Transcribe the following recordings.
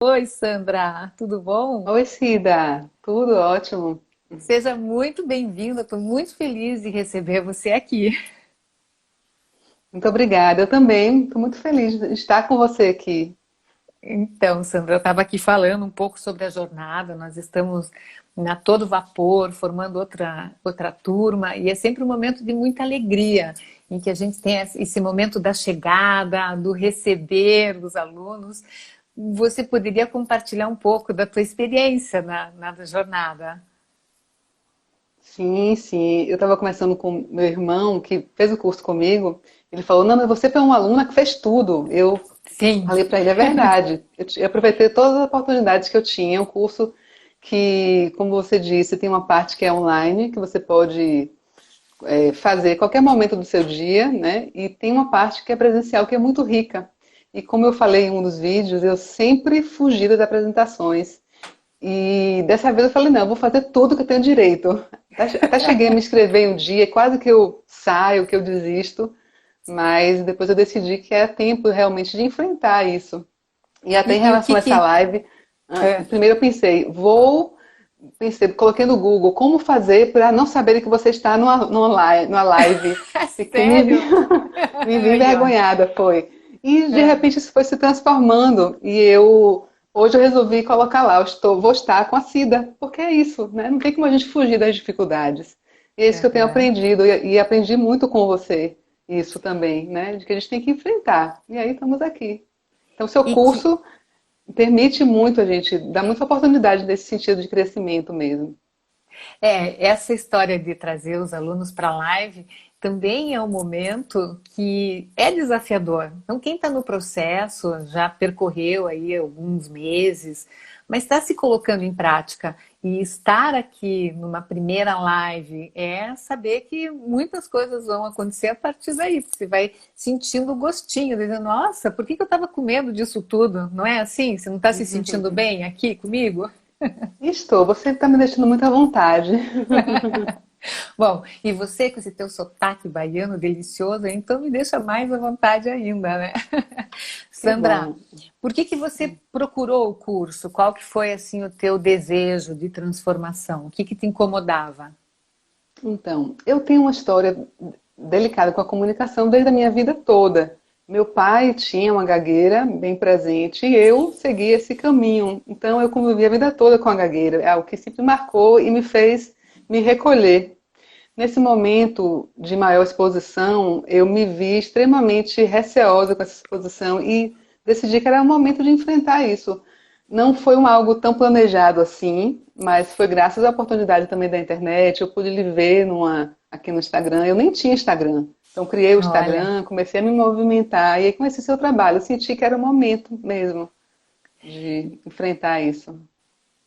Oi, Sandra, tudo bom? Oi, Cida, tudo ótimo. Seja muito bem-vinda, estou muito feliz de receber você aqui. Muito obrigada. Eu também estou muito feliz de estar com você aqui. Então, Sandra, eu estava aqui falando um pouco sobre a jornada, nós estamos a todo vapor, formando outra turma, e é sempre um momento de muita alegria, em que a gente tem esse momento da chegada, do receber dos alunos. Você poderia compartilhar um pouco da tua experiência na jornada? Sim, sim. Eu estava conversando com meu irmão, que fez o curso comigo. Ele falou: Não, mas você foi uma aluna que fez tudo. Eu Sim. falei para ele: É verdade. Eu aproveitei todas as oportunidades que eu tinha. É um curso que, como você disse, tem uma parte que é online, que você pode fazer a qualquer momento do seu dia, né? E tem uma parte que é presencial, que é muito rica. E como eu falei em um dos vídeos, eu sempre fugi das apresentações. E dessa vez eu falei, não, eu vou fazer tudo que eu tenho direito. Até cheguei a me inscrever um dia, quase que eu saio, que eu desisto, mas depois eu decidi que é tempo realmente de enfrentar isso. E até em E o relação que a essa que... live, é, primeiro eu pensei, coloquei no Google como fazer para não saberem que você está numa live. Fiquei, Sério? me vi Aí, ó. envergonhada, foi. E de É, repente isso foi se transformando. Hoje eu resolvi colocar lá, vou estar com a Cida, porque é isso, né? Não tem como a gente fugir das dificuldades. E é isso que eu tenho aham. aprendido, e aprendi muito com você, isso também, né? De que a gente tem que enfrentar. E aí estamos aqui. Então, seu E que, curso permite muito a gente, dá muita oportunidade nesse sentido de crescimento mesmo. essa história de trazer os alunos para a live também é um momento que é desafiador. Então, quem está no processo já percorreu aí alguns meses, mas está se colocando em prática. E estar aqui numa primeira live é saber que muitas coisas vão acontecer a partir daí. Você vai sentindo o gostinho, dizendo, nossa, por que que eu estava com medo disso tudo? Não é assim? Você não está se sentindo bem aqui comigo? Estou, você está me deixando muito à vontade. Bom, e você com esse teu sotaque baiano delicioso, então me deixa mais à vontade ainda, né? Que Sandra, bom. por que que você procurou o curso? Qual que foi assim o teu desejo de transformação? O que que te incomodava? Então, eu tenho uma história delicada com a comunicação desde a minha vida toda. Meu pai tinha uma gagueira bem presente e eu segui esse caminho. Então, eu convivi a vida toda com a gagueira. É algo que sempre marcou e me fez me recolher. Nesse momento de maior exposição, eu me vi extremamente receosa com essa exposição e decidi que era o momento de enfrentar isso. Não foi algo tão planejado assim, mas foi graças à oportunidade também da internet. Eu pude lhe ver aqui no Instagram. Eu nem tinha Instagram. Então, criei o Olha, Instagram, comecei a me movimentar e aí comecei seu trabalho. Eu senti que era o momento mesmo de enfrentar isso.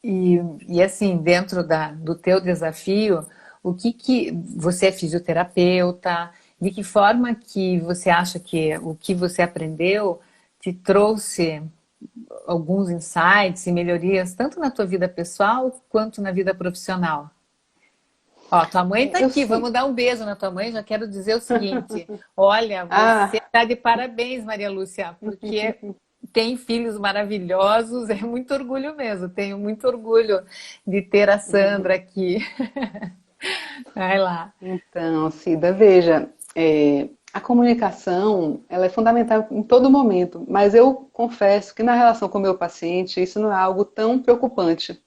e, e assim, dentro do teu desafio, o que que você é fisioterapeuta? De que forma que você acha que o que você aprendeu te trouxe alguns insights e melhorias, tanto na tua vida pessoal quanto na vida profissional? Ó, tua mãe tá Eu aqui, sim. vamos dar um beijo na tua mãe. Já quero dizer o seguinte: olha, você Ah, tá de parabéns, Maria Lúcia, porque tem filhos maravilhosos, é muito orgulho mesmo. Tenho muito orgulho de ter a Sandra aqui. Vai lá. então, Cida, veja, a comunicação ela é fundamental em todo momento, mas eu confesso que na relação com o meu paciente isso não é algo tão preocupante,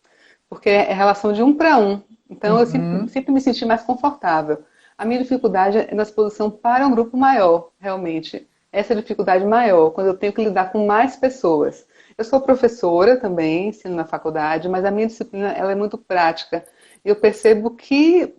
porque é relação de um para um. Então, eu Uhum. sempre me senti mais confortável. A minha dificuldade é na exposição para um grupo maior, realmente. Essa é a dificuldade maior, quando eu tenho que lidar com mais pessoas. Eu sou professora também, ensino na faculdade, mas a minha disciplina ela é muito prática. E eu percebo que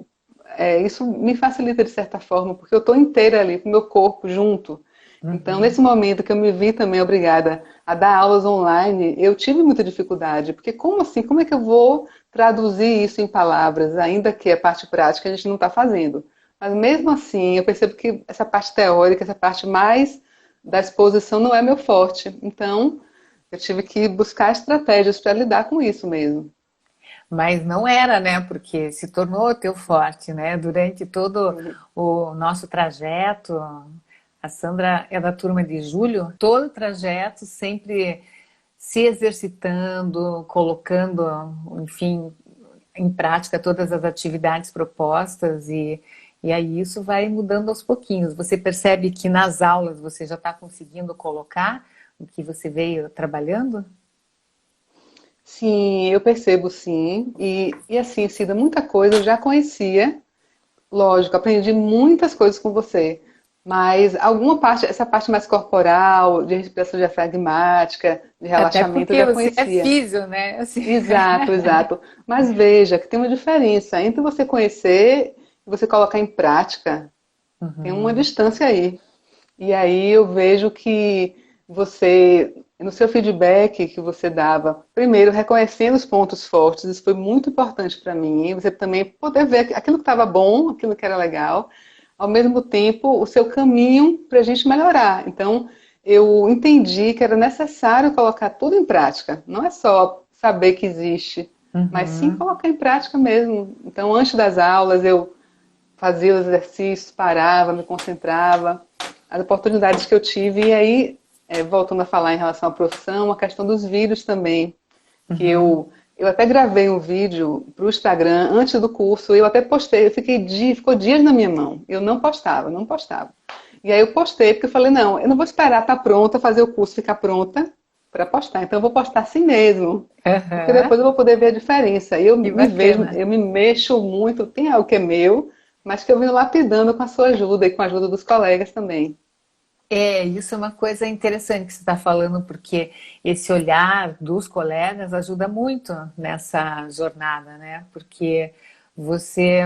isso me facilita de certa forma, porque eu estou inteira ali com o meu corpo junto. Então, Uhum. nesse momento que eu me vi também obrigada a dar aulas online, eu tive muita dificuldade, porque como assim? Como é que eu vou traduzir isso em palavras, ainda que a parte prática a gente não está fazendo? Mas mesmo assim, eu percebo que essa parte teórica, essa parte mais da exposição não é meu forte. Então, eu tive que buscar estratégias para lidar com isso mesmo. Mas não era, né? Porque se tornou teu forte, né? Durante todo o nosso trajeto, a Sandra é da turma de julho, todo o trajeto sempre se exercitando, colocando, enfim, em prática todas as atividades propostas e aí isso vai mudando aos pouquinhos. Você percebe que nas aulas você já está conseguindo colocar o que você veio trabalhando? Sim, eu percebo sim. E assim, Cida, muita coisa eu já conhecia. Lógico, aprendi muitas coisas com você. Mas alguma parte, essa parte mais corporal, de respiração diafragmática, de Até relaxamento, eu porque já você é conhecia. físio, né? Assim. Exato, exato. Mas veja que tem uma diferença entre você conhecer e você colocar em prática. Tem uma Uhum. distância aí. E aí eu vejo que você, no seu feedback que você dava, primeiro reconhecendo os pontos fortes, isso foi muito importante para mim. Você também poder ver aquilo que estava bom, aquilo que era legal, ao mesmo tempo o seu caminho para a gente melhorar. Então eu entendi que era necessário colocar tudo em prática. Não é só saber que existe, mas sim Uhum. colocar em prática mesmo. Então antes das aulas eu fazia os exercícios, parava, me concentrava, as oportunidades que eu tive, e aí, voltando a falar em relação à profissão, a questão dos vídeos também, que Uhum. eu até gravei um vídeo para o Instagram antes do curso, eu até postei, ficou dias na minha mão, eu não postava, não postava. E aí eu postei, porque eu falei, não, eu não vou esperar estar pronta, fazer o curso ficar pronta para postar, então eu vou postar assim mesmo, porque Aham. depois eu vou poder ver a diferença. Eu Que me vejo, bacana. eu me mexo muito, tem algo que é meu, mas que eu venho lapidando com a sua ajuda e com a ajuda dos colegas também. Isso é uma coisa interessante que você está falando, porque esse olhar dos colegas ajuda muito nessa jornada, né? Porque você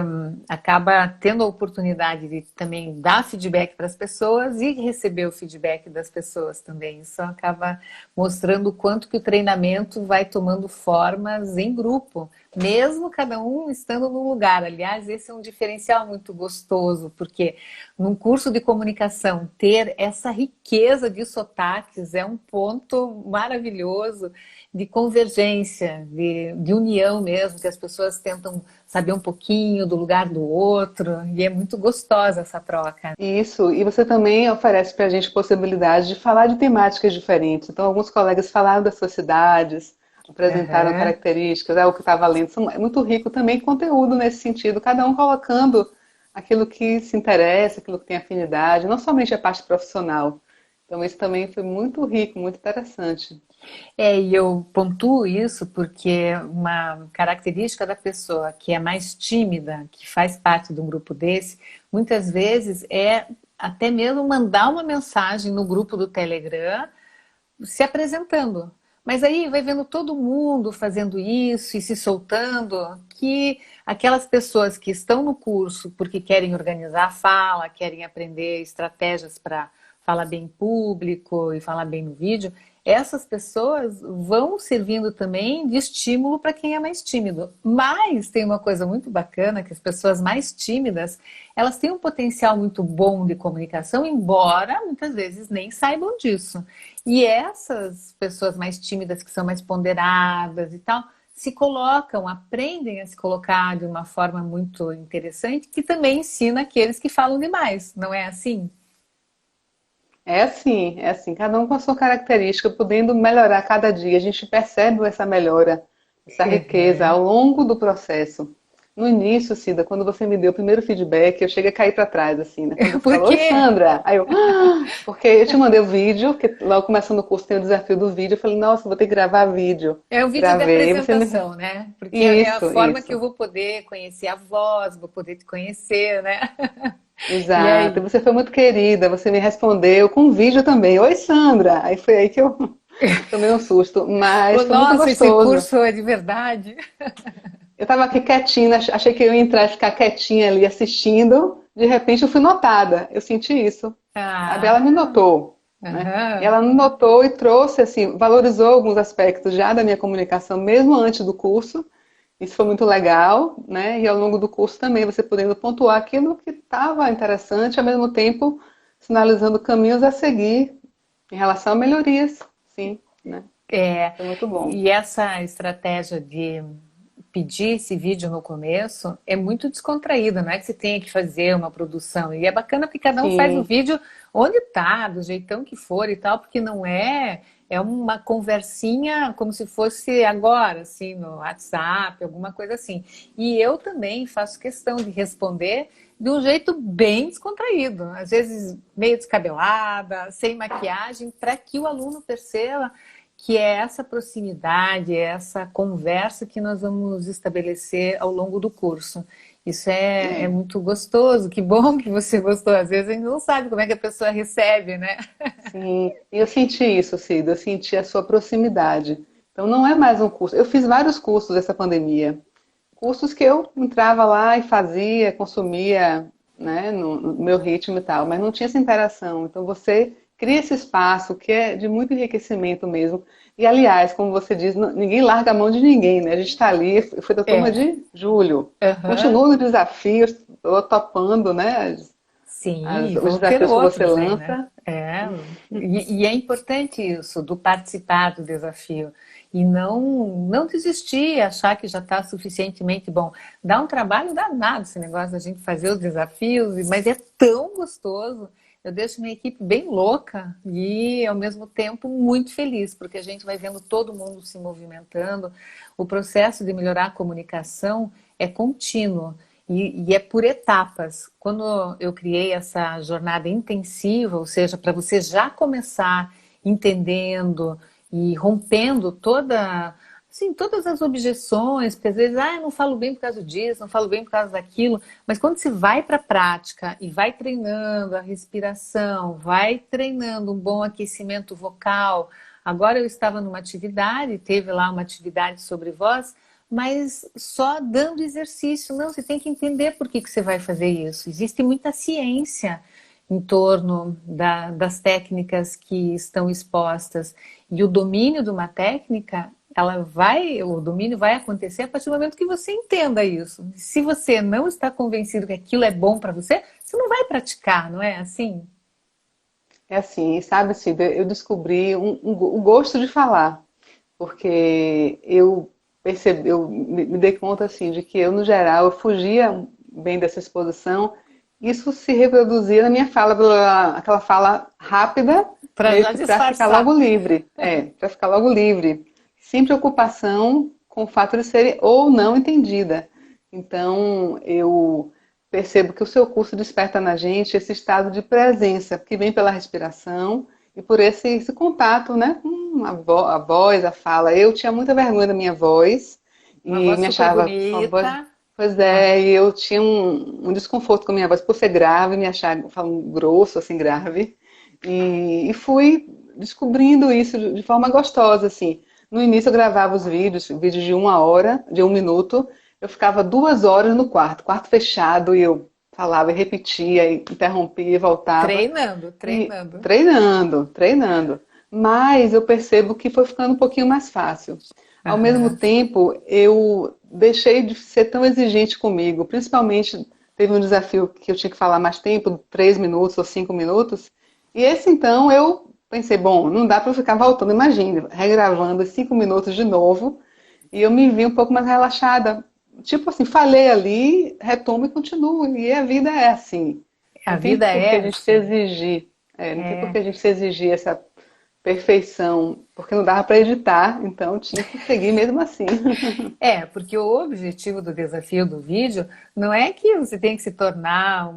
acaba tendo a oportunidade de também dar feedback para as pessoas e receber o feedback das pessoas também. Isso acaba mostrando o quanto que o treinamento vai tomando formas em grupo, mesmo cada um estando num lugar. Aliás, esse é um diferencial muito gostoso, porque num curso de comunicação, ter essa riqueza de sotaques é um ponto maravilhoso de convergência, de união mesmo, que as pessoas tentam saber um pouquinho do lugar do outro, e é muito gostosa essa troca. Isso, e você também oferece para a gente possibilidade de falar de temáticas diferentes. Então, alguns colegas falaram das suas cidades, apresentaram Aham. características, o que estava lendo. É muito rico também conteúdo nesse sentido, cada um colocando aquilo que se interessa, aquilo que tem afinidade, não somente a parte profissional. Então, isso também foi muito rico, muito interessante. E eu pontuo isso porque uma característica da pessoa que é mais tímida, que faz parte de um grupo desse, muitas vezes é até mesmo mandar uma mensagem no grupo do Telegram se apresentando. Mas aí vai vendo todo mundo fazendo isso e se soltando, que aquelas pessoas que estão no curso porque querem organizar a fala, querem aprender estratégias para falar bem em público e falar bem no vídeo, essas pessoas vão servindo também de estímulo para quem é mais tímido. Mas tem uma coisa muito bacana, que as pessoas mais tímidas, elas têm um potencial muito bom de comunicação, embora muitas vezes nem saibam disso. E essas pessoas mais tímidas, que são mais ponderadas e tal, se colocam, aprendem a se colocar de uma forma muito interessante, que também ensina aqueles que falam demais, não é assim? É assim, cada um com a sua característica, podendo melhorar cada dia. A gente percebe essa melhora, essa riqueza Uhum. ao longo do processo. No início, Cida, quando você me deu o primeiro feedback, eu cheguei a cair para trás, assim, né? Quando você Por falou, oi, quê? Sandra! Aí eu, ah! Porque eu te mandei o vídeo, que logo começando o curso tem o desafio do vídeo. Eu falei, nossa, vou ter que gravar vídeo. É um vídeo de Gravei, você me. apresentação, né? Porque é a Isso, forma que isso. eu vou poder conhecer a voz, vou poder te conhecer, né? E Exato. E aí? você foi muito querida, você me respondeu com vídeo também. Oi, Sandra! Aí foi aí que eu tomei um susto, mas Oh, foi muito nossa, esse gostoso. curso é de verdade. Eu estava aqui quietinha, achei que eu ia entrar e ficar quietinha ali assistindo. De repente eu fui notada. Eu senti isso, sabe? Ela me Ah, notou, né? E aham. ela me notou e trouxe, assim, valorizou alguns aspectos já da minha comunicação, mesmo antes do curso. Isso foi muito legal, né? E ao longo do curso também, você podendo pontuar aquilo que estava interessante, ao mesmo tempo sinalizando caminhos a seguir em relação a melhorias, sim, né? É, Foi muito bom. e essa estratégia de pedir esse vídeo no começo é muito descontraída, não é que você tenha que fazer uma produção. E é bacana porque cada um faz o Sim, vídeo onde tá, do jeitão que for e tal, porque não é é uma conversinha como se fosse agora, assim, no WhatsApp, alguma coisa assim. E eu também faço questão de responder de um jeito bem descontraído, às vezes meio descabelada, sem maquiagem, para que o aluno perceba que é essa proximidade, é essa conversa que nós vamos estabelecer ao longo do curso. Isso é É. muito gostoso, que bom que você gostou. Às vezes a gente não sabe como é que a pessoa recebe, né? Sim, e eu senti isso, Cida, eu senti a sua proximidade. Então não é mais um curso. Eu fiz vários cursos dessa pandemia. Cursos que eu entrava lá e fazia, consumia, né, no meu ritmo e tal, mas não tinha essa interação. Então você cria esse espaço que é de muito enriquecimento mesmo. E aliás, como você diz, ninguém larga a mão de ninguém, né? A gente está ali, eu fui da turma É. de julho. Aham. Continuo no desafio, estou topando, né, Sim, os vão ter desafios que você outros aí, né? lança. É, e é importante isso, do participar do desafio. E não desistir, achar que já está suficientemente bom. Dá um trabalho danado esse negócio da gente fazer os desafios, mas é tão gostoso. Eu deixo minha equipe bem louca e, ao mesmo tempo, muito feliz, porque a gente vai vendo todo mundo se movimentando. O processo de melhorar a comunicação é contínuo. E é por etapas. Quando eu criei essa jornada intensiva, ou seja, para você já começar entendendo e rompendo assim, todas as objeções, porque às vezes, eu não falo bem por causa disso, não falo bem por causa daquilo, mas quando você vai para a prática e vai treinando a respiração, vai treinando um bom aquecimento vocal. Agora eu estava numa atividade, teve lá uma atividade sobre voz, mas só dando exercício. Não, você tem que entender por que você vai fazer isso. Existe muita ciência em torno das técnicas que estão expostas. E o domínio de uma técnica, o domínio vai acontecer a partir do momento que você entenda isso. Se você não está convencido que aquilo é bom para você, você não vai praticar, não é assim? É assim, sabe, Cida, eu descobri o gosto de falar, porque eu me dei conta assim de que eu, no geral, eu fugia bem dessa exposição. Isso se reproduzia na minha fala, aquela fala rápida, Para meio já que para ficar logo disfarçar. livre. Para ficar logo livre. Sem preocupação com o fato de ser ou não entendida. Então, eu percebo que o seu curso desperta na gente esse estado de presença, que vem pela respiração e por esse contato, né, com a voz, a fala. Eu tinha muita vergonha da minha voz Uma e voz me super achava uma voz. bonita. Pois Uma... é, e eu tinha um desconforto com a minha voz por ser grave, me achar falando grosso, assim, grave. E fui descobrindo isso de forma gostosa, assim. No início eu gravava os vídeos de 1 hora, de 1 minuto. Eu ficava 2 horas no quarto fechado, e eu falava e repetia, e interrompia e voltava. Treinando, E treinando. treinando. Mas eu percebo que foi ficando um pouquinho mais fácil. Ao mesmo Aham. tempo, eu deixei de ser tão exigente comigo. Principalmente, teve um desafio que eu tinha que falar mais tempo, 3 minutos ou 5 minutos. E esse, então, eu pensei, bom, não dá para eu ficar voltando. Imagine, regravando 5 minutos de novo. E eu me vi um pouco mais relaxada. Tipo assim, falei ali, retomo e continuo. E a vida é assim. A Não tem vida por que é a gente se assim. exigir. Não tem por É, que a gente se exigir essa perfeição, porque não dava para editar, então tinha que seguir mesmo assim. porque o objetivo do desafio do vídeo não é que você tenha que se tornar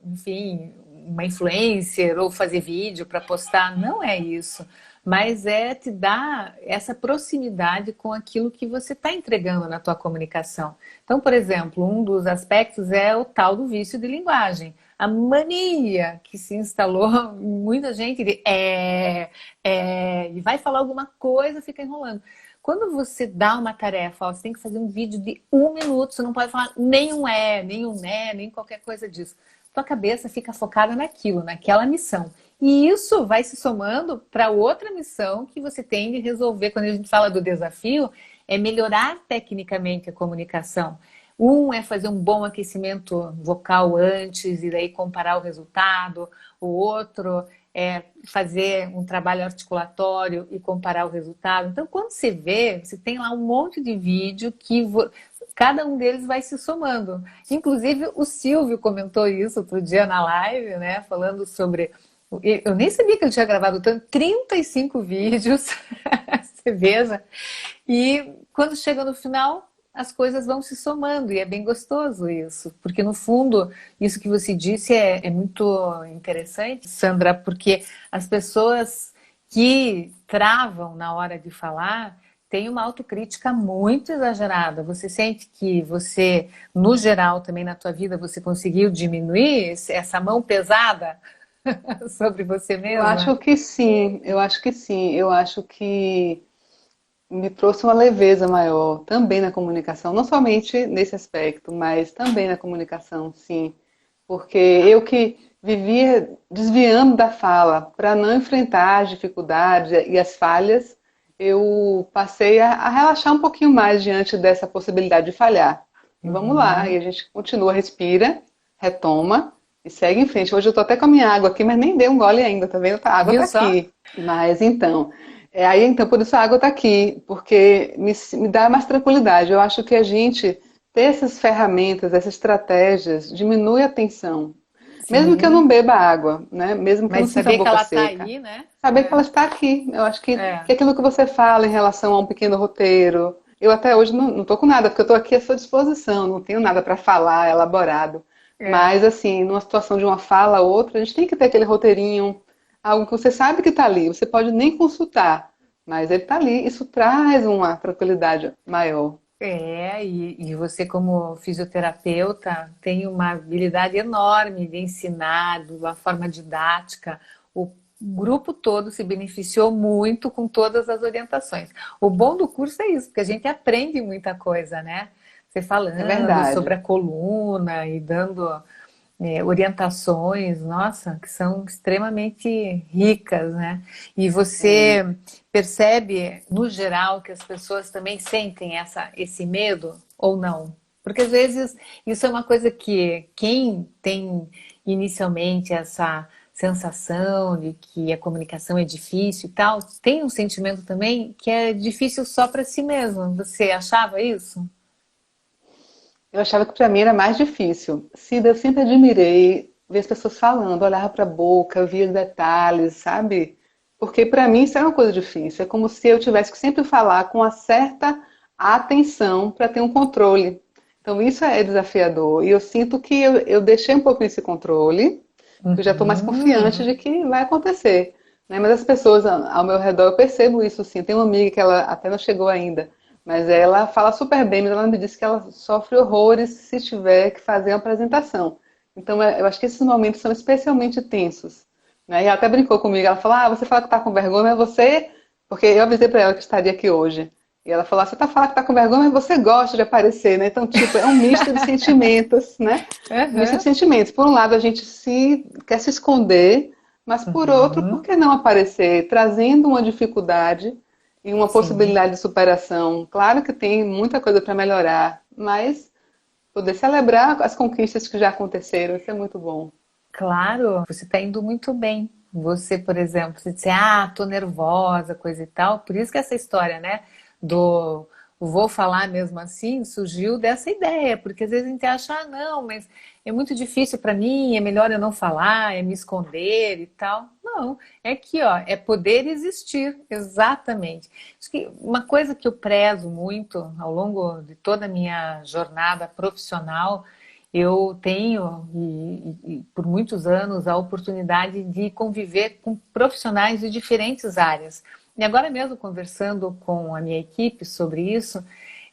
enfim, uma influencer ou fazer vídeo para postar, não é isso. Mas é te dar essa proximidade com aquilo que você está entregando na tua comunicação. Então, por exemplo, um dos aspectos é o tal do vício de linguagem. A mania que se instalou em muita gente de e vai falar alguma coisa, fica enrolando. Quando você dá uma tarefa, você tem que fazer um vídeo de 1 minuto, você não pode falar nem um né, nem qualquer coisa disso. Tua cabeça fica focada naquilo, naquela missão. E isso vai se somando para outra missão que você tem de resolver. Quando a gente fala do desafio, é melhorar tecnicamente a comunicação. Um é fazer um bom aquecimento vocal antes e daí comparar o resultado. O outro é fazer um trabalho articulatório e comparar o resultado. Então, quando você vê, você tem lá um monte de vídeo que cada um deles vai se somando. Inclusive, o Silvio comentou isso outro dia na live, né? Falando sobre Eu nem sabia que eu tinha gravado tanto, 35 vídeos, você veja. E quando chega no final, as coisas vão se somando e é bem gostoso isso, porque no fundo, isso que você disse é muito interessante, Sandra, porque as pessoas que travam na hora de falar têm uma autocrítica muito exagerada. Você sente que você, no geral, também na tua vida, você conseguiu diminuir essa mão pesada sobre você Eu mesma? acho que sim, eu acho que sim, eu acho que me trouxe uma leveza maior também na comunicação, não somente nesse aspecto, mas também na comunicação, sim. Porque eu que vivia desviando da fala para não enfrentar as dificuldades e as falhas, eu passei a relaxar um pouquinho mais diante dessa possibilidade de falhar. E vamos lá, e Uhum. a gente continua, respira, retoma e segue em frente. Hoje eu tô até com a minha água aqui, mas nem dei um gole ainda, tá vendo? A água Viu tá só? aqui. Mas então, aí então por isso a água tá aqui, porque me dá mais tranquilidade. Eu acho que a gente ter essas ferramentas, essas estratégias, diminui a tensão. Mesmo que eu não Sim. beba água, né? Mesmo que eu Mas não sinta a saber que boca ela tá seca. aí, né? Saber que ela É, está aqui. Eu acho que é. aquilo que você fala em relação a um pequeno roteiro. Eu até hoje não estou com nada, porque eu estou aqui à sua disposição, não tenho nada para falar elaborado. É. Mas, assim, numa situação de uma fala ou outra, a gente tem que ter aquele roteirinho, algo que você sabe que está ali. Você pode nem consultar, mas ele está ali. Isso traz uma tranquilidade maior. E você, como fisioterapeuta, tem uma habilidade enorme de ensinar de uma forma didática. O grupo todo se beneficiou muito com todas as orientações. O bom do curso é isso, porque a gente aprende muita coisa, né? Você É falando sobre verdade. a coluna e dando orientações, nossa, que são extremamente ricas, né? E É. você percebe, no geral, que as pessoas também sentem esse medo ou não? Porque às vezes isso é uma coisa que quem tem inicialmente essa sensação de que a comunicação é difícil e tal, tem um sentimento também que é difícil só para si mesmo. Você achava isso? Eu achava que para mim era mais difícil. Cida, eu sempre admirei ver as pessoas falando, olhava para a boca, via os detalhes, sabe? Porque para mim isso era uma coisa difícil. É como se eu tivesse que sempre falar com uma certa atenção para ter um controle. Então isso é desafiador. E eu sinto que eu deixei um pouco esse controle, que eu já estou mais confiante Uhum. de que vai acontecer. Né? Mas as pessoas ao meu redor, eu percebo isso sim. Tem uma amiga que ela até não chegou ainda, mas ela fala super bem, mas ela me disse que ela sofre horrores se tiver que fazer uma apresentação. Então, eu acho que esses momentos são especialmente tensos. Né? E ela até brincou comigo, ela falou, você fala que tá com vergonha, mas você... Porque eu avisei para ela que estaria aqui hoje. E ela falou, você tá falando que tá com vergonha, mas você gosta de aparecer, né? Então, tipo, é um misto de sentimentos, né? Um misto de Uhum. sentimentos. Por um lado, a gente quer se esconder, mas por outro, por Uhum. que não aparecer? Trazendo uma dificuldade e uma Sim. possibilidade de superação. Claro que tem muita coisa para melhorar, mas poder celebrar as conquistas que já aconteceram, isso é muito bom. Claro, você está indo muito bem. Você, por exemplo, se disser, ah, tô nervosa, coisa e tal. Por isso que essa história, né, do vou falar mesmo assim, surgiu dessa ideia. Porque às vezes a gente acha, ah, não, mas é muito difícil para mim, é melhor eu não falar, é me esconder e tal. Não, é aqui, ó, é poder existir, exatamente. Acho que uma coisa que eu prezo muito ao longo de toda a minha jornada profissional eu tenho, e por muitos anos, a oportunidade de conviver com profissionais de diferentes áreas. E agora mesmo, conversando com a minha equipe sobre isso,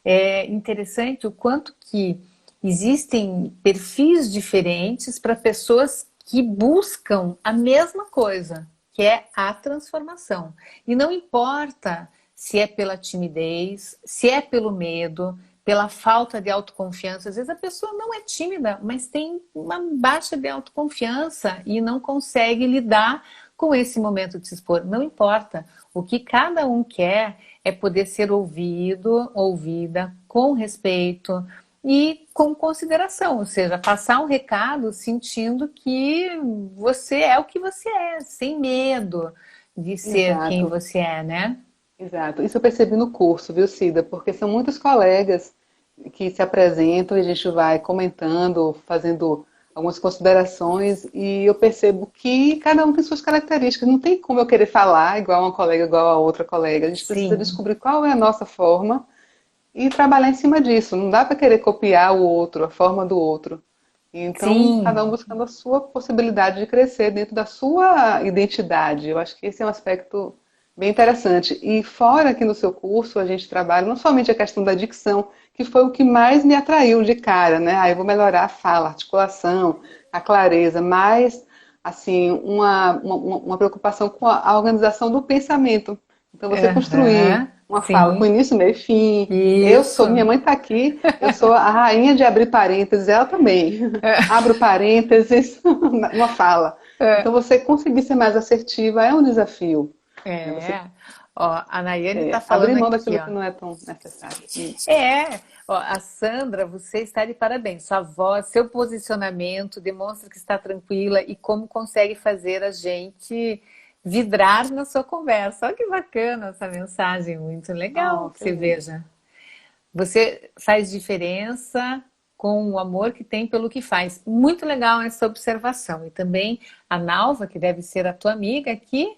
é interessante o quanto que existem perfis diferentes para pessoas que buscam a mesma coisa, que é a transformação. E não importa se é pela timidez, se é pelo medo, pela falta de autoconfiança. Às vezes a pessoa não é tímida, mas tem uma baixa de autoconfiança e não consegue lidar com esse momento de se expor. Não importa. O que cada um quer é poder ser ouvido, ouvida, com respeito e com consideração, ou seja, passar um recado sentindo que você é o que você é, sem medo de ser quem Exato, você é, né? exato. Isso eu percebi no curso, viu, Cida? Porque são muitos colegas que se apresentam e a gente vai comentando, fazendo algumas considerações e eu percebo que cada um tem suas características. Não tem como eu querer falar igual a uma colega, igual a outra colega. A gente precisa Sim, descobrir qual é a nossa forma e trabalhar em cima disso. Não dá para querer copiar o outro, a forma do outro. Então, cada um sim, buscando a sua possibilidade de crescer dentro da sua identidade. Eu acho que esse é um aspecto bem interessante. E fora aqui no seu curso, a gente trabalha não somente a questão da dicção, que foi o que mais me atraiu de cara, né? Ah, eu vou melhorar a fala, a articulação, a clareza, mas, assim, uma preocupação com a organização do pensamento. Então, você construir aham, uma fala com sim, início, meio e fim. Eu sou, isso. minha mãe está aqui, eu sou a rainha de abrir parênteses, ela também. Abro parênteses numa fala. Então, você conseguir ser mais assertiva é um desafio. Né? Você É, ó, a Nayane está abrir falando mão aqui, daquilo ó. que não é tão necessário. É, ó, a Sandra, você está de parabéns. Sua voz, seu posicionamento demonstra que está tranquila e como consegue fazer a gente vidrar na sua conversa. Olha que bacana essa mensagem, muito legal Oh, que que você lindo. veja. Você faz diferença com o amor que tem pelo que faz. Muito legal essa observação. E também a Nalva, que deve ser a tua amiga aqui,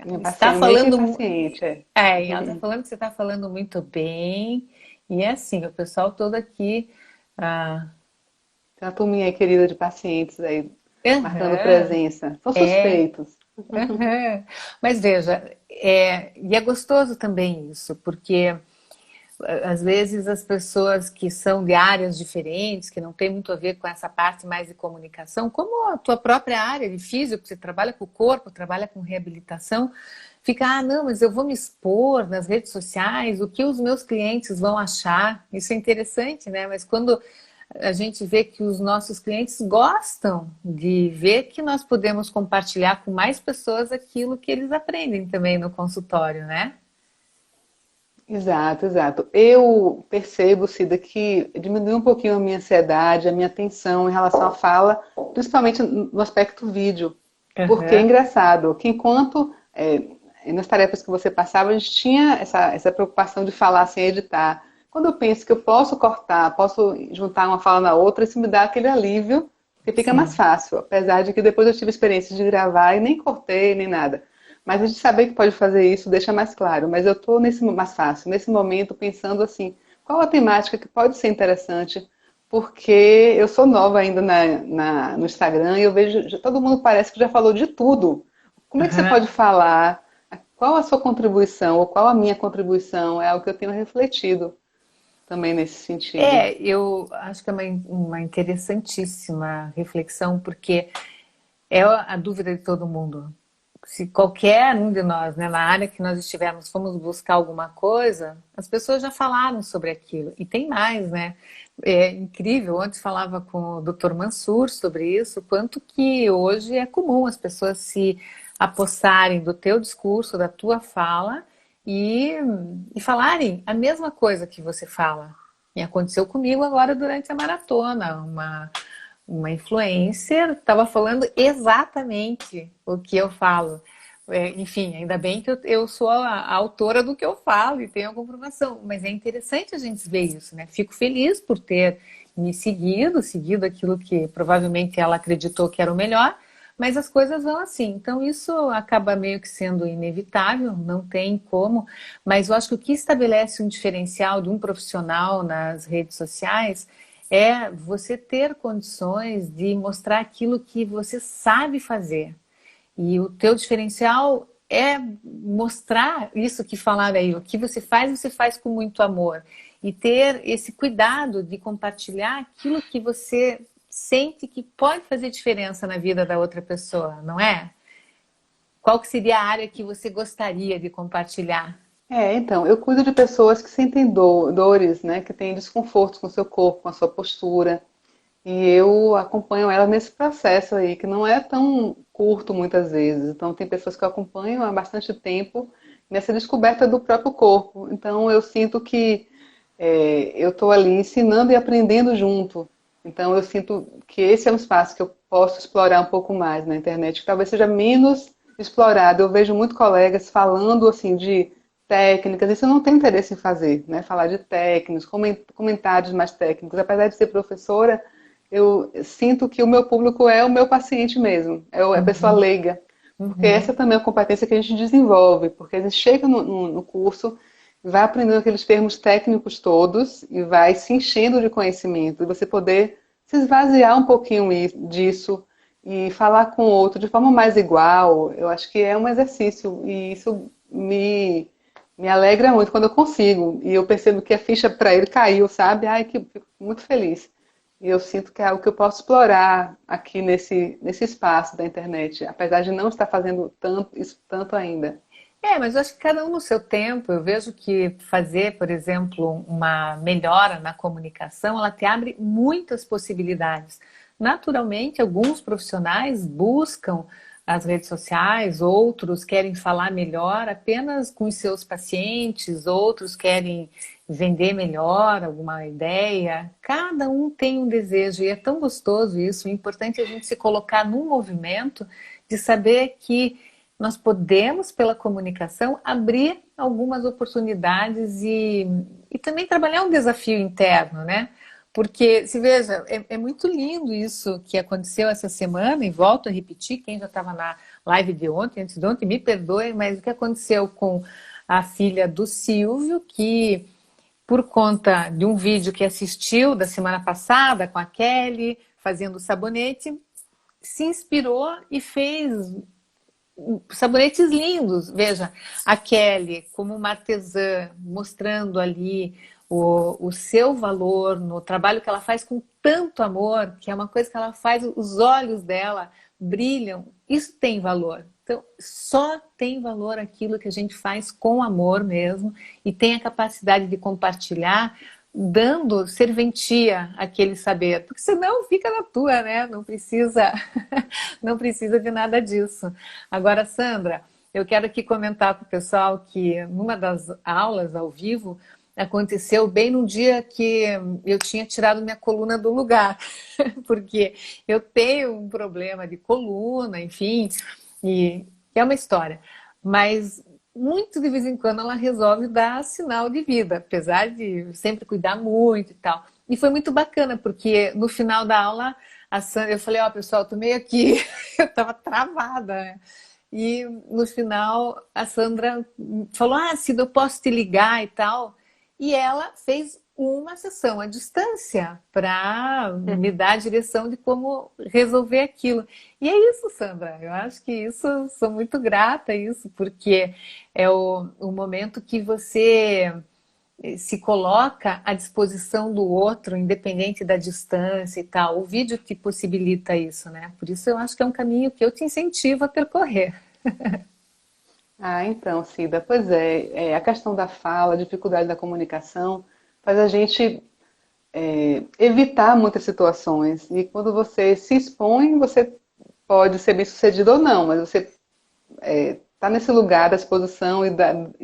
Minha está paciente, meio que falando. paciente, é. Ela está falando que você está falando muito bem. E é assim, o pessoal todo aqui. Ah, Tem uma turminha aí querida de pacientes aí, marcando aham, presença. São é. suspeitos. Aham. Mas veja, e é gostoso também isso, porque às vezes as pessoas que são de áreas diferentes, que não tem muito a ver com essa parte mais de comunicação, como a tua própria área de físico, que você trabalha com o corpo, trabalha com reabilitação, fica, ah, não, mas eu vou me expor nas redes sociais, o que os meus clientes vão achar? Isso é interessante, né? Mas quando a gente vê que os nossos clientes gostam de ver que nós podemos compartilhar com mais pessoas aquilo que eles aprendem também no consultório, né? Exato, exato. Eu percebo, Cida, que diminui um pouquinho a minha ansiedade, a minha tensão em relação à fala, principalmente no aspecto vídeo. Porque é Aham. engraçado que enquanto nas tarefas que você passava, a gente tinha essa preocupação de falar sem editar. Quando eu penso que eu posso cortar, posso juntar uma fala na outra, isso me dá aquele alívio, que fica mais Sim. fácil. Apesar de que depois eu tive experiência de gravar e nem cortei, nem nada. Mas a gente saber que pode fazer isso deixa mais claro. Mas eu estou nesse mais fácil, nesse momento, pensando assim, qual a temática que pode ser interessante, porque eu sou nova ainda no Instagram e eu vejo, todo mundo parece que já falou de tudo. Como é que você Aham. pode falar? Qual a sua contribuição ou qual a minha contribuição? É algo que eu tenho refletido também nesse sentido. Eu acho que é uma interessantíssima reflexão, porque é a dúvida de todo mundo. Se qualquer um de nós, né, na área que nós estivermos, fomos buscar alguma coisa, as pessoas já falaram sobre aquilo. E tem mais, né? É incrível, ontem falava com o Dr. Mansur sobre isso, quanto que hoje é comum as pessoas se apossarem do teu discurso, da tua fala e, e falarem a mesma coisa que você fala. E aconteceu comigo agora durante a maratona. Uma influencer estava falando exatamente o que eu falo. Enfim, ainda bem que eu sou a autora do que eu falo e tenho a comprovação, mas é interessante a gente ver isso, né? Fico feliz por ter me seguido aquilo que provavelmente ela acreditou que era o melhor, mas as coisas vão assim. Então isso acaba meio que sendo inevitável, não tem como, mas eu acho que o que estabelece um diferencial de um profissional nas redes sociais é você ter condições de mostrar aquilo que você sabe fazer. E o teu diferencial é mostrar isso que falaram aí, o que você faz com muito amor. E ter esse cuidado de compartilhar aquilo que você sente que pode fazer diferença na vida da outra pessoa, não é? Qual que seria a área que você gostaria de compartilhar? Então, eu cuido de pessoas que sentem dores, né, que têm desconfortos com o seu corpo, com a sua postura. E eu acompanho ela nesse processo aí, que não é tão curto muitas vezes. Então, tem pessoas que eu acompanho há bastante tempo nessa descoberta do próprio corpo. Então, eu sinto que eu estou ali ensinando e aprendendo junto. Então, eu sinto que esse é um espaço que eu posso explorar um pouco mais na internet, que talvez seja menos explorado. Eu vejo muito colegas falando assim de técnicas, isso eu não tenho interesse em fazer, né? Falar de técnicos, comentários mais técnicos. Apesar de ser professora, eu sinto que o meu público é o meu paciente mesmo, é a pessoa Uhum, leiga. Porque uhum. essa também é uma competência que a gente desenvolve, porque a gente chega no curso, vai aprendendo aqueles termos técnicos todos e vai se enchendo de conhecimento, e você poder se esvaziar um pouquinho disso e falar com o outro de forma mais igual, eu acho que é um exercício e isso me alegra muito quando eu consigo. E eu percebo que a ficha para ele caiu, sabe? Ai, que fico muito feliz. E eu sinto que é algo que eu posso explorar aqui nesse espaço da internet, apesar de não estar fazendo tanto, isso tanto ainda. Mas eu acho que cada um no seu tempo. Eu vejo que fazer, por exemplo, uma melhora na comunicação, ela te abre muitas possibilidades. Naturalmente, alguns profissionais buscam as redes sociais, outros querem falar melhor apenas com os seus pacientes, outros querem vender melhor alguma ideia. Cada um tem um desejo e é tão gostoso isso. O importante é a gente se colocar num movimento de saber que nós podemos, pela comunicação, abrir algumas oportunidades e também trabalhar um desafio interno, né? Porque, se veja, é muito lindo isso que aconteceu essa semana, e volto a repetir, quem já estava na live de ontem, antes de ontem, me perdoe, mas o que aconteceu com a filha do Silvio, que por conta de um vídeo que assistiu da semana passada com a Kelly, fazendo sabonete, se inspirou e fez sabonetes lindos. Veja, a Kelly, como uma artesã, mostrando ali o seu valor no trabalho que ela faz com tanto amor, que é uma coisa que ela faz, os olhos dela brilham. Isso tem valor. Então, só tem valor aquilo que a gente faz com amor mesmo e tem a capacidade de compartilhar, dando serventia àquele saber, porque senão fica na tua, né? Não precisa, não precisa de nada disso. Agora, Sandra, eu quero aqui comentar para o pessoal que numa das aulas ao vivo aconteceu bem no dia que eu tinha tirado minha coluna do lugar, porque eu tenho um problema de coluna, enfim, e é uma história. Mas muito de vez em quando ela resolve dar sinal de vida, apesar de sempre cuidar muito e tal. E foi muito bacana, porque no final da aula, a Sandra, eu falei, ó, pessoal, tô meio aqui, eu tava travada, né? E no final a Sandra falou, ah, Cida, eu posso te ligar e tal. E ela fez uma sessão à distância para me dar a direção de como resolver aquilo. E é isso, Sandra. Eu acho que isso, sou muito grata a isso, porque é o momento que você se coloca à disposição do outro, independente da distância e tal. O vídeo te possibilita isso, né? Por isso eu acho que é um caminho que eu te incentivo a percorrer. Ah, então, Cida, pois a questão da fala, a dificuldade da comunicação, faz a gente evitar muitas situações. E quando você se expõe, você pode ser bem sucedido ou não, mas você está nesse lugar da exposição e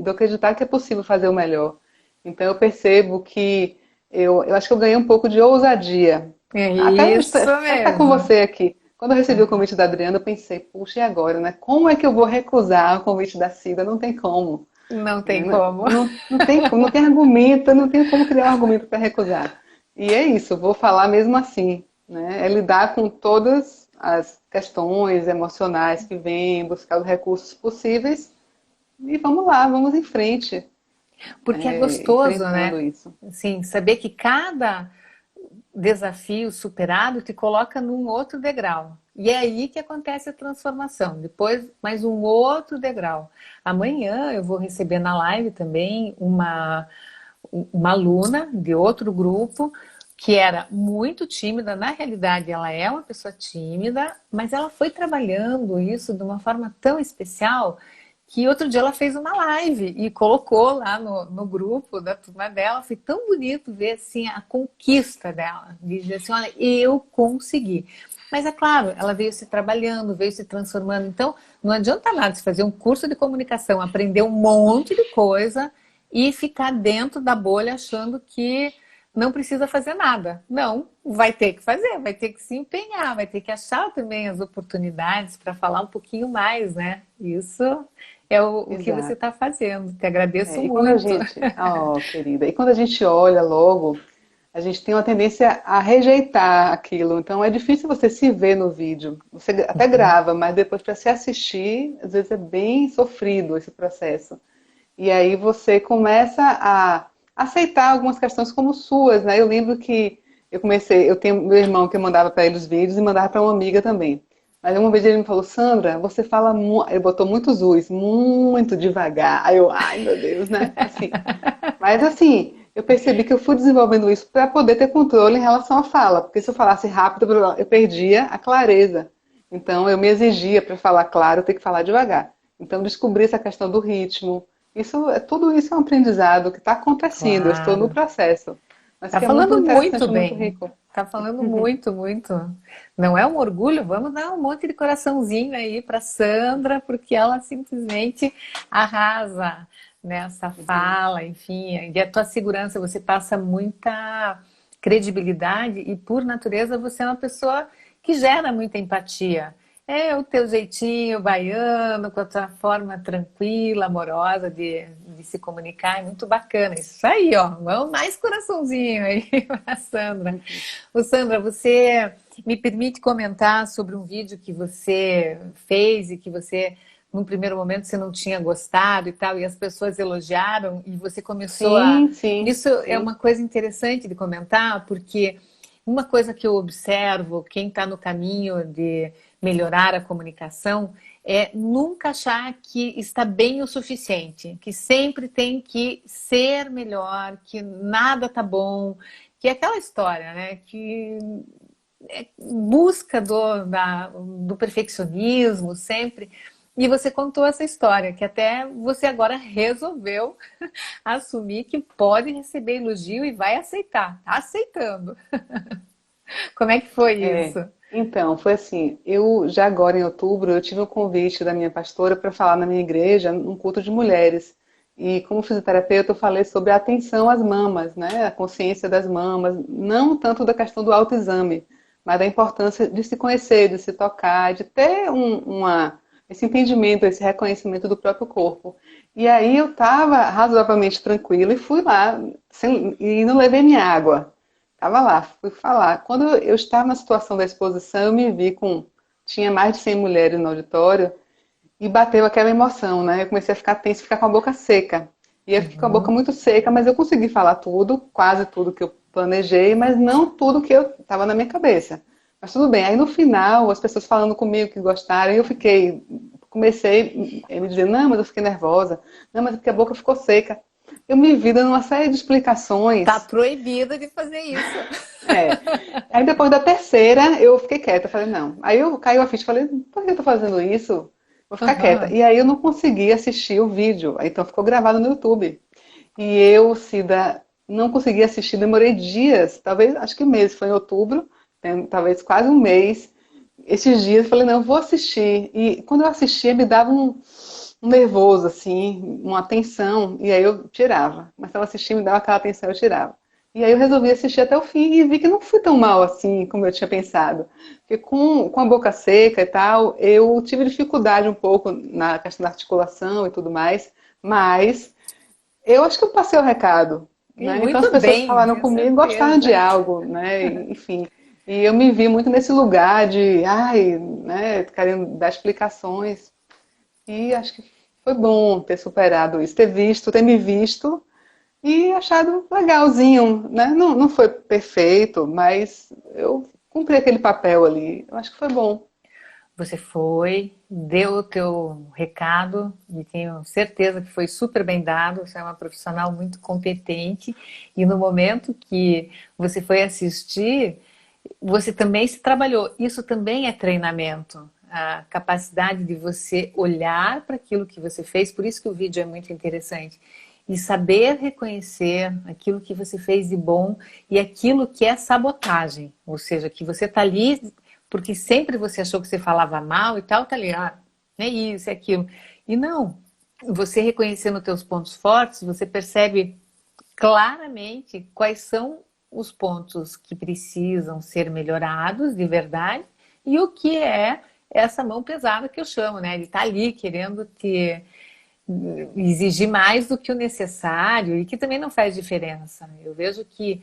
do acreditar que é possível fazer o melhor. Então eu percebo que eu acho que eu ganhei um pouco de ousadia. É Até isso estar com mesmo. você aqui. Quando eu recebi o convite da Adriana, eu pensei, puxa, e agora, né? Como é que eu vou recusar o convite da Cida? Não tem como. Não tem Né? como. Não tem como, não tem argumento, não tem como criar um argumento para recusar. E é isso, vou falar mesmo assim, né? É lidar com todas as questões emocionais que vêm, buscar os recursos possíveis e vamos lá, vamos em frente, Porque é gostoso, enfrentando né? isso. Assim, saber que cada desafio superado te coloca num outro degrau. E é aí que acontece a transformação. Depois, mais um outro degrau. Amanhã eu vou receber na live também uma aluna de outro grupo que era muito tímida. Na realidade, ela é uma pessoa tímida, mas ela foi trabalhando isso de uma forma tão especial que outro dia ela fez uma live e colocou lá no grupo da turma dela. Foi tão bonito ver assim a conquista dela, de dizer assim, olha, eu consegui. Mas é claro, ela veio se trabalhando, veio se transformando. Então, não adianta nada você fazer um curso de comunicação, aprender um monte de coisa e ficar dentro da bolha achando que não precisa fazer nada. Não, vai ter que fazer, vai ter que se empenhar, vai ter que achar também as oportunidades para falar um pouquinho mais, né? Isso é o que você Exato. está fazendo. Te agradeço E quando a muito. gente, oh, querida, e quando a gente olha logo a gente tem uma tendência a rejeitar aquilo. Então é difícil você se ver no vídeo. Você até grava, mas depois para se assistir, às vezes é bem sofrido esse processo. E aí você começa a aceitar algumas questões como suas, né? Eu lembro que eu tenho meu irmão que eu mandava para ele os vídeos e mandava para uma amiga também. Mas uma vez ele me falou, Sandra, você fala muito, ele botou muitos u's, muito devagar. Aí eu, ai meu Deus, né? Assim, mas assim, eu percebi que eu fui desenvolvendo isso para poder ter controle em relação à fala, porque se eu falasse rápido, eu perdia a clareza. Então eu me exigia para falar claro, eu tenho que falar devagar. Então descobri essa questão do ritmo. Tudo isso é um aprendizado que está acontecendo, eu estou no Claro. processo. Mas Tá que é muito falando muito interessante, muito bem. rico. Tá falando muito, muito. Não é um orgulho? Vamos dar um monte de coraçãozinho aí para Sandra, porque ela simplesmente arrasa nessa fala, enfim. E a tua segurança, você passa muita credibilidade e, por natureza, você é uma pessoa que gera muita empatia. É o teu jeitinho baiano, com a tua forma tranquila, amorosa de se comunicar, é muito bacana. Isso aí, ó, vamos mais coraçãozinho aí para Sandra. Ô, Sandra, você me permite comentar sobre um vídeo que você fez e que você, num primeiro momento, você não tinha gostado e tal, e as pessoas elogiaram e você começou a... Sim, sim, Isso é sim. uma coisa interessante de comentar, porque uma coisa que eu observo, quem está no caminho de melhorar a comunicação, é nunca achar que está bem o suficiente, que sempre tem que ser melhor, que nada tá bom, que é aquela história, né? Que é busca do perfeccionismo sempre. E você contou essa história, que até você agora resolveu assumir que pode receber elogio e vai aceitar. Tá aceitando. Como é que foi É, isso? então, foi assim, eu já agora em outubro, eu tive um convite da minha pastora para falar na minha igreja, num culto de mulheres. E como fisioterapeuta, eu falei sobre a atenção às mamas, né? A consciência das mamas, não tanto da questão do autoexame, mas da importância de se conhecer, de se tocar, de ter esse entendimento, esse reconhecimento do próprio corpo. E aí eu estava razoavelmente tranquila e fui lá, e não levei minha água. Tava lá, fui falar. Quando eu estava na situação da exposição, eu me vi com. Tinha mais de 100 mulheres no auditório e bateu aquela emoção, né? Eu comecei a ficar tensa, ficar com a boca seca. E eu fiquei com a boca Uhum. muito seca, mas eu consegui falar tudo, quase tudo que eu planejei, mas não tudo que eu estava na minha cabeça. Mas tudo bem. Aí no final, as pessoas falando comigo que gostaram, eu fiquei. Comecei a me dizer, não, mas eu fiquei nervosa. Não, mas é porque a boca ficou seca. Eu me vi dando uma série de Tá explicações. proibida de fazer isso. É. Aí depois da terceira, eu fiquei quieta. Falei, não. Aí eu caiu a ficha, falei, por que eu tô fazendo isso? Vou ficar quieta. Uhum. E aí eu não consegui assistir o vídeo. Então ficou gravado no YouTube. E eu, Cida, não consegui assistir, demorei dias, talvez, acho que meses, foi em outubro, talvez quase um mês. Esses dias eu falei, não, eu vou assistir. E quando eu assistia, me dava um nervoso, assim, uma tensão, e aí eu tirava. Mas se eu assistia, me dava aquela tensão, eu tirava. E aí eu resolvi assistir até o fim e vi que não fui tão mal assim como eu tinha pensado. Porque com a boca seca e tal, eu tive dificuldade um pouco na questão da articulação e tudo mais, mas eu acho que eu passei o recado, E né? Então as muito pessoas que bem, falaram tenho comigo gostaram certeza. de algo, né? Enfim. E eu me vi muito nesse lugar de, ai, né, querendo dar explicações. E acho que foi bom ter superado isso, ter visto, ter me visto e achado legalzinho, né? Não, não foi perfeito, mas eu cumpri aquele papel ali. Eu acho que foi bom. Você foi, deu o teu recado e tenho certeza que foi super bem dado. Você é uma profissional muito competente e no momento que você foi assistir, você também se trabalhou. Isso também é treinamento. A capacidade de você olhar para aquilo que você fez, por isso que o vídeo é muito interessante. E saber reconhecer aquilo que você fez de bom e aquilo que é sabotagem. Ou seja, que você está ali porque sempre você achou que você falava mal e tal, tá ali, é isso, é aquilo. E não, você reconhecendo os teus pontos fortes, você percebe claramente quais são os pontos que precisam ser melhorados de verdade e o que é essa mão pesada que eu chamo, né? Ele tá ali querendo te exigir mais do que o necessário e que também não faz diferença. Eu vejo que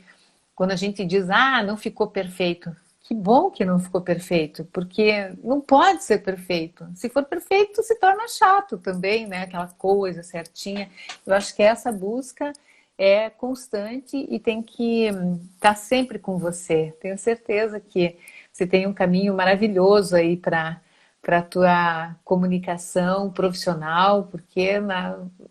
quando a gente diz, ah, não ficou perfeito. Que bom que não ficou perfeito, porque não pode ser perfeito. Se for perfeito, se torna chato também, né? Aquela coisa certinha. Eu acho que essa busca é constante e tem que estar sempre com você. Tenho certeza que você tem um caminho maravilhoso aí para a tua comunicação profissional, porque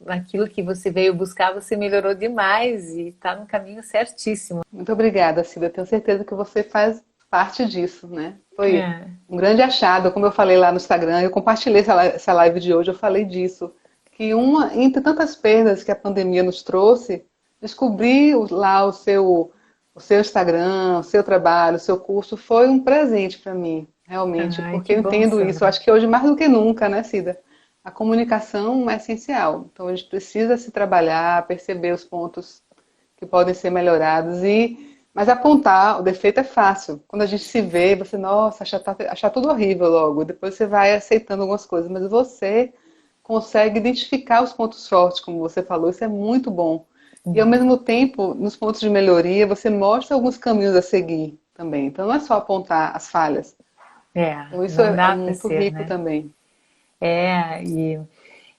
naquilo que você veio buscar, você melhorou demais e está no caminho certíssimo. Muito obrigada, Cida. Tenho certeza que você faz parte disso, né? Foi É. um grande achado, como eu falei lá no Instagram, eu compartilhei essa live de hoje, eu falei disso, que entre tantas perdas que a pandemia nos trouxe, descobrir lá o seu Instagram, o seu trabalho, o seu curso, foi um presente para mim, realmente, Ai, porque que eu bom, entendo isso. Eu Sandra. acho que hoje mais do que nunca, né, Cida? A comunicação é essencial. Então a gente precisa se trabalhar, perceber os pontos que podem ser melhorados mas apontar o defeito é fácil. Quando a gente se vê, você, nossa, achar tudo horrível logo. Depois você vai aceitando algumas coisas, mas você consegue identificar os pontos fortes, como você falou, isso é muito bom. E ao mesmo tempo, nos pontos de melhoria, você mostra alguns caminhos a seguir também. Então não é só apontar as falhas. É, Então isso não é dá para muito ser, rico né? também. E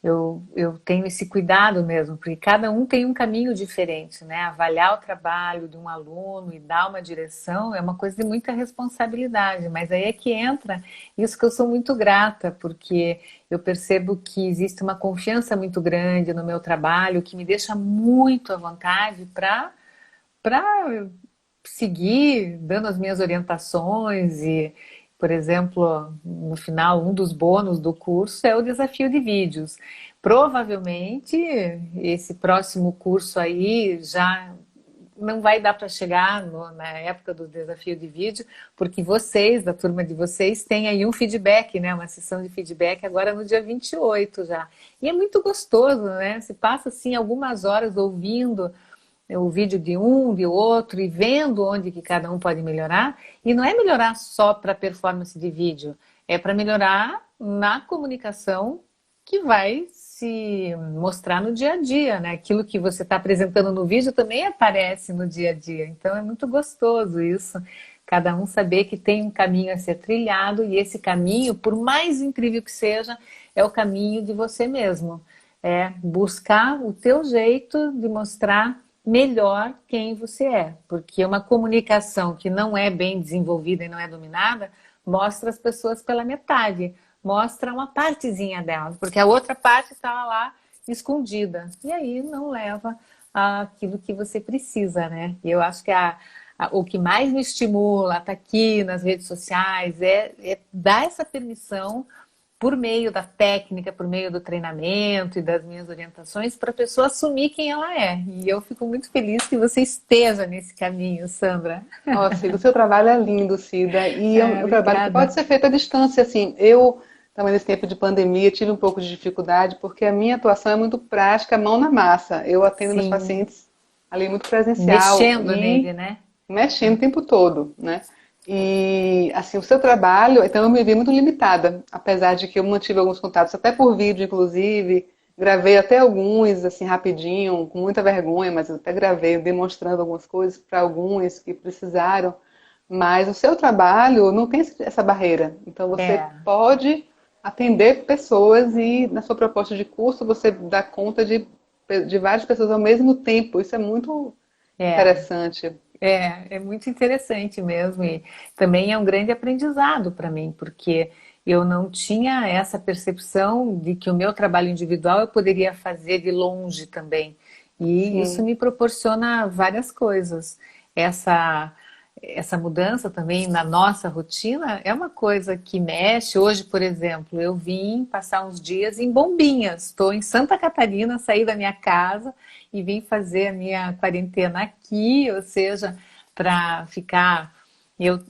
eu tenho esse cuidado mesmo, porque cada um tem um caminho diferente, né? Avaliar o trabalho de um aluno e dar uma direção é uma coisa de muita responsabilidade, mas aí é que entra isso que eu sou muito grata, porque eu percebo que existe uma confiança muito grande no meu trabalho, que me deixa muito à vontade para seguir dando as minhas orientações e, por exemplo, no final, um dos bônus do curso é o desafio de vídeos. Provavelmente esse próximo curso aí já não vai dar para chegar na época do desafio de vídeo, porque vocês, da turma de vocês, têm aí um feedback, né? Uma sessão de feedback agora no dia 28 já. E é muito gostoso, né? Se passa assim algumas horas ouvindo o vídeo de um, de outro, e vendo onde que cada um pode melhorar. E não é melhorar só para performance de vídeo, é para melhorar na comunicação que vai se mostrar no dia a dia, né? Aquilo que você está apresentando no vídeo também aparece no dia a dia. Então é muito gostoso isso. Cada um saber que tem um caminho a ser trilhado e esse caminho, por mais incrível que seja, é o caminho de você mesmo. É buscar o teu jeito de mostrar melhor quem você é, porque uma comunicação que não é bem desenvolvida e não é dominada mostra as pessoas pela metade, mostra uma partezinha delas, porque a outra parte está lá escondida e aí não leva àquilo que você precisa, né? E eu acho que o que mais me estimula tá aqui nas redes sociais é dar essa permissão por meio da técnica, por meio do treinamento e das minhas orientações, para a pessoa assumir quem ela é. E eu fico muito feliz que você esteja nesse caminho, Sandra. Ó, Cida, o seu trabalho é lindo, Cida, e é É, um trabalho que pode obrigada. ser feito à distância, assim. Eu, também nesse tempo de pandemia, tive um pouco de dificuldade, porque a minha atuação é muito prática, mão na massa. Eu atendo meus Sim, pacientes ali muito presencial mexendo e nele, né? mexendo o tempo todo, né? E, assim, o seu trabalho, então eu me vi muito limitada, apesar de que eu mantive alguns contatos, até por vídeo, inclusive, gravei até alguns, assim, rapidinho, com muita vergonha, mas eu até gravei, demonstrando algumas coisas para alguns que precisaram, mas o seu trabalho não tem essa barreira, então você É, pode atender pessoas e na sua proposta de curso você dá conta de várias pessoas ao mesmo tempo, isso é muito é. interessante. É muito interessante mesmo e também é um grande aprendizado para mim, porque eu não tinha essa percepção de que o meu trabalho individual eu poderia fazer de longe também. E isso Sim, me proporciona várias coisas. Essa essa mudança também na nossa rotina é uma coisa que mexe. Hoje, por exemplo, eu vim passar uns dias em Bombinhas. Estou em Santa Catarina, saí da minha casa e vim fazer a minha quarentena aqui, ou seja, para ficar.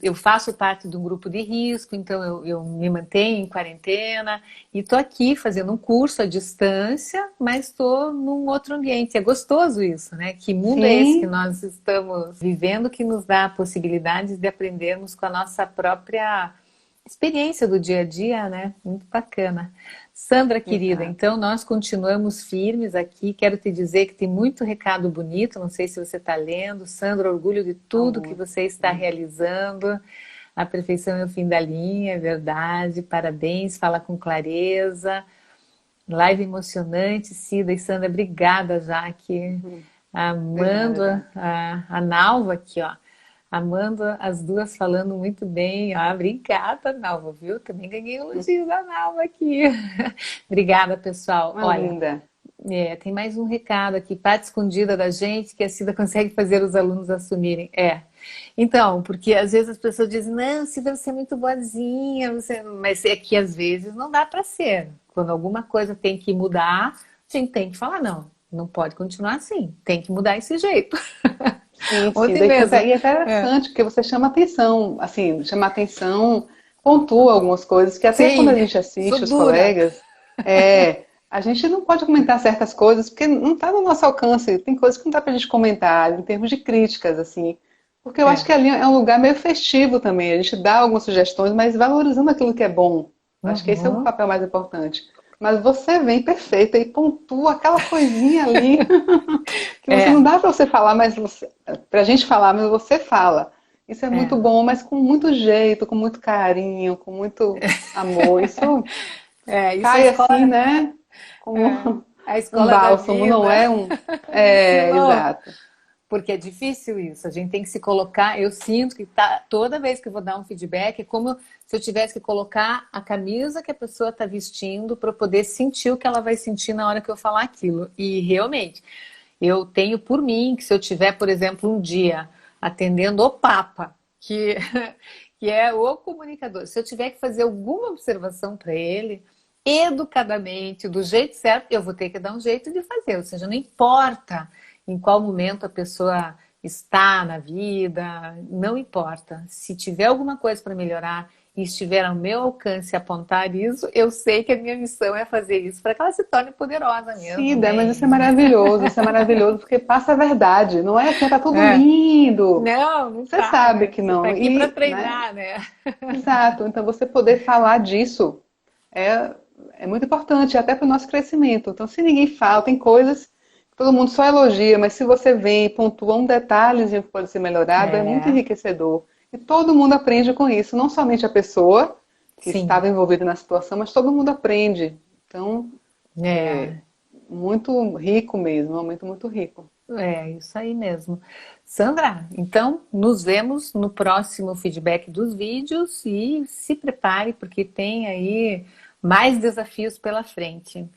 Eu faço parte de um grupo de risco, então eu me mantenho em quarentena e estou aqui fazendo um curso à distância, mas estou num outro ambiente. É gostoso isso, né? Que mundo é esse que sim. nós estamos vivendo que nos dá possibilidades de aprendermos com a nossa própria experiência do dia a dia, né? Muito bacana. Sandra, querida, Exato. então nós continuamos firmes aqui. Quero te dizer que tem muito recado bonito, não sei se você está lendo. Sandra, orgulho de tudo que Amor. você está realizando. A perfeição é o fim da linha, é verdade. Parabéns, fala com clareza. Live emocionante, Cida e Sandra, obrigada, Jaque. Obrigada, Amando Jack. a Nalva aqui, ó. Amando as duas falando muito bem. Ah, obrigada, Nalva, viu? Também ganhei elogios da Nalva aqui. Obrigada, pessoal. Uma Olha, linda. tem mais um recado aqui, parte escondida da gente, que a Cida consegue fazer os alunos assumirem. Então, porque às vezes as pessoas dizem, não, Cida, você é muito boazinha, mas é que às vezes não dá para ser. Quando alguma coisa tem que mudar, a gente tem que falar, não, não pode continuar assim, tem que mudar esse jeito. Sim, sim. Ontem Daí, mesmo. e é interessante, porque você chama atenção, assim, chama atenção, pontua algumas coisas, que até quando a Sim, gente sou assiste os dura. colegas, a gente não pode comentar certas coisas, porque não está no nosso alcance, tem coisas que não dá pra gente comentar, em termos de críticas, assim, porque eu acho É. que ali é um lugar meio festivo também, a gente dá algumas sugestões, mas valorizando aquilo que é bom. Acho que esse é o Uhum. papel mais importante. Mas você vem perfeita e pontua aquela coisinha ali que você não É, dá para você falar, mas você, pra gente falar, mas você fala. Isso é muito é, bom, mas com muito jeito, com muito carinho, com muito amor. Isso isso é a cai assim, escola, né? Como a um escola da bálsamo, não vida é um. me É, ensinou. exato. Porque é difícil isso, a gente tem que se colocar. Eu sinto que toda vez que eu vou dar um feedback, é como se eu tivesse que colocar a camisa que a pessoa está vestindo para poder sentir o que ela vai sentir na hora que eu falar aquilo. E realmente, eu tenho por mim que se eu tiver, por exemplo, um dia atendendo o Papa, que, que é o comunicador, se eu tiver que fazer alguma observação para ele, educadamente, do jeito certo, eu vou ter que dar um jeito de fazer. Ou seja, não importa em qual momento a pessoa está na vida, não importa. Se tiver alguma coisa para melhorar e estiver ao meu alcance apontar isso, eu sei que a minha missão é fazer isso para que ela se torne poderosa mesmo, Cida, né? mas isso é maravilhoso porque passa a verdade. Não é assim, tá tudo É. lindo. Não, não Você tá, sabe né? que Você tá não. aqui para E, né? treinar, né? Exato. Então você poder falar disso é, é muito importante, até para o nosso crescimento. Então, se ninguém fala, tem coisas que todo mundo só elogia, mas se você vem e pontua um detalhezinho que pode ser melhorado, é muito É, enriquecedor. E todo mundo aprende com isso, não somente a pessoa que sim. estava envolvida na situação, mas todo mundo aprende. Então, é É, muito rico mesmo, é um momento muito rico. isso aí mesmo. Sandra, então nos vemos no próximo feedback dos vídeos e se prepare porque tem aí mais desafios pela frente.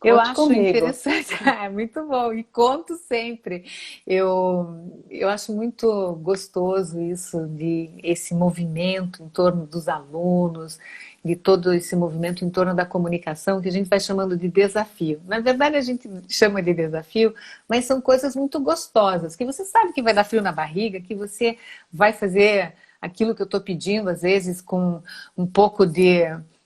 Eu Conte acho comigo. interessante, é muito bom, e conto sempre. Eu acho muito gostoso isso, de esse movimento em torno dos alunos, de todo esse movimento em torno da comunicação, que a gente vai chamando de desafio. Na verdade, a gente chama de desafio, mas são coisas muito gostosas, que você sabe que vai dar frio na barriga, que você vai fazer aquilo que eu estou pedindo, às vezes com um pouco de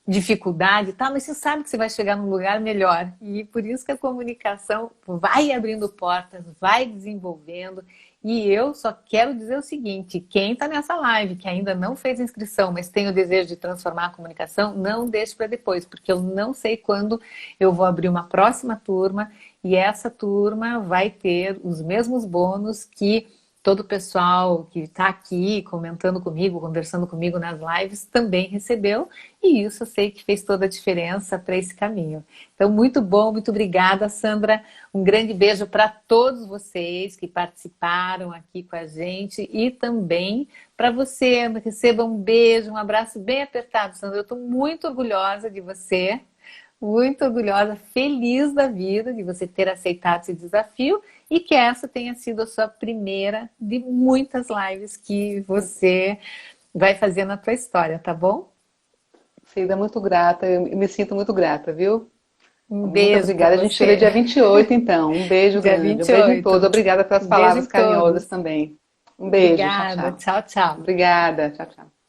dificuldade, tá? Mas você sabe que você vai chegar num lugar melhor. E por isso que a comunicação vai abrindo portas, vai desenvolvendo. E eu só quero dizer o seguinte: quem está nessa live, que ainda não fez inscrição, mas tem o desejo de transformar a comunicação, não deixe para depois, porque eu não sei quando eu vou abrir uma próxima turma e essa turma vai ter os mesmos bônus que todo o pessoal que está aqui comentando comigo, conversando comigo nas lives, também recebeu, e isso eu sei que fez toda a diferença para esse caminho. Então, muito bom, muito obrigada, Sandra. Um grande beijo para todos vocês que participaram aqui com a gente e também para você. Receba um beijo, um abraço bem apertado, Sandra. Eu estou muito orgulhosa de você. Muito orgulhosa, feliz da vida de você ter aceitado esse desafio e que essa tenha sido a sua primeira de muitas lives que você vai fazer na tua história, tá bom? Cida, muito grata, eu me sinto muito grata, viu? Um Muito beijo para obrigada. A gente se vê você, dia 28, então. Um beijo dia grande, um beijo em 28. todos. Obrigada pelas Um beijo em palavras carinhosas todos. também. Um beijo, tchau, Obrigada, tchau. tchau, tchau. Obrigada, tchau, tchau.